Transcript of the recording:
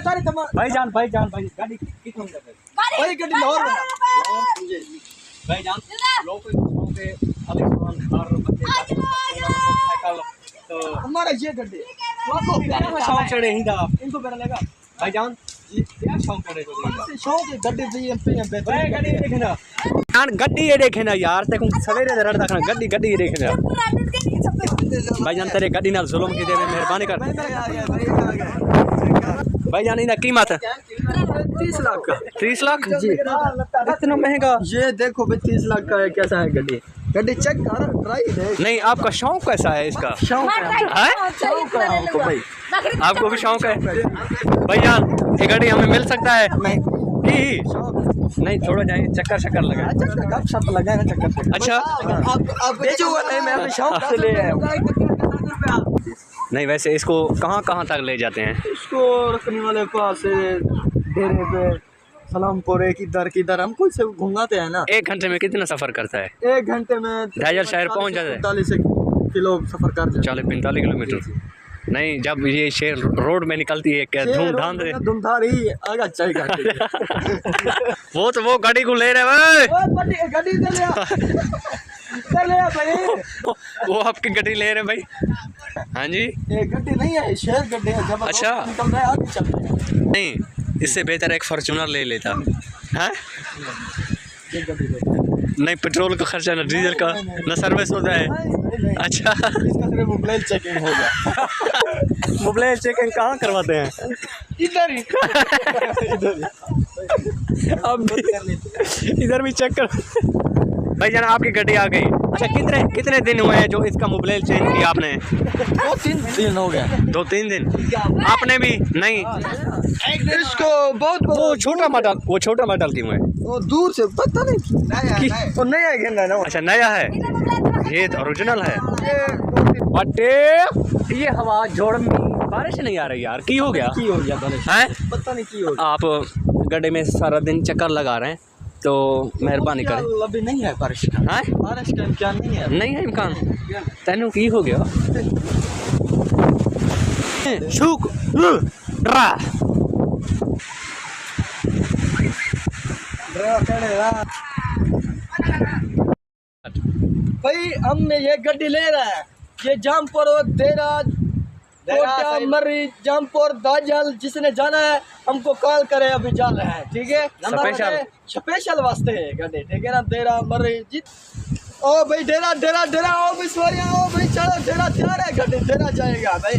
भाईजान भाई गाड़ी कितने का भाई गाड़ी लाहौर भाईजान लोग के मोटरसाइकिल तो हमारा ये गड्ढे शौक चढ़े ही था इनको बेरा लगा भाईजान क्या शौक चढ़े तो शौक गड्ढे पे भाई गाड़ी देखे ना यार गड्डी ये देखे ना यार तेको सवेरे दे रड़दा खाना गड्डी ये देखे ना भाईजान तेरे गड्डी नाल जुल्म की दे मेहरबानी कर भाईजान इनका कीमत 30 लाख का 30 लाख जी इतना महंगा ये देखो भाई 30 लाख का है कैसा है गड्डी चेक कर ट्राई है नहीं आपका शौक कैसा है इसका शौक है शौक है हमको भाई आपको भी शौक है भाईजान ये गाड़ी हमें मिल सकता है नहीं थोड़ा जाए चक्कर लगा सब लगा है चक्कर अच्छा आप बेचो नहीं मैं शौक से ले आया हूं नहीं वैसे इसको कहाँ तक ले जाते हैं इसको रखने वाले पास डेरे पे सलामपुर किधर हमको इसे घुमाते हैं ना 1 घंटे में कितना सफर करता है 1 घंटे में ढाजर शहर पहुंच जाता है 45 किलो सफर कर 40-45 किलोमीटर नहीं जब ये शहर रोड में निकलती है क्या धूमधाम ही आगे चलेगा वो गाड़ी को ले रहे गाड़ी भाई वो आपकी गाड़ी ले रहे भाई हाँ जी ये गड्ढे नहीं है शहर गड्ढे है जब अच्छा निकल रहा है आगे चलते हैं नहीं इससे बेहतर एक फॉर्च्यूनर ले लेता है नहीं पेट्रोल का खर्चा ना डीजल का ना सर्विस होता है अच्छा इसका मोबाइल चेकिंग होगा मोबाइल चेकिंग कहाँ करवाते हैं इधर ही अब इधर भी चेक कर भाई जान आपकी गाड़ी आ गई अच्छा कितने दिन हुए हैं जो इसका मोबाइल चेंज किया आपने 2-3 दिन हो गए 2-3 दिन आपने भी नहीं इसको बहुत वो छोटा मॉडल क्यों है वो दूर से पता नहीं वो नया है ना अच्छा नया है ये तो ओरिजिनल है बटे ये हवा जोड़ में बारिश नहीं आ रही यार की हो गया बारिश है पता नहीं की हो गया आप गड्ढे में सारा दिन चक्कर लगा रहे हैं तो मेहरबानी करें अभी नहीं है बारिश का बारिश का इम्कान नहीं है इम्कान तेनू की हो गया शुक ड्रा भाई हमने ये गड्डी ले रहा है ये जामपुर देरा मर्री जामपुर दाजल जिसने जाना है हमको कॉल करे अभी जा रहे हैं ठीक है स्पेशल वास्ते है गड्ढे ठीक है ना डेरा मर्री जीत ओ भाई डेरा ओ भाई सॉरी ओ भाई चलो डेरा जा रहा है गड्ढे डेरा जाएगा भाई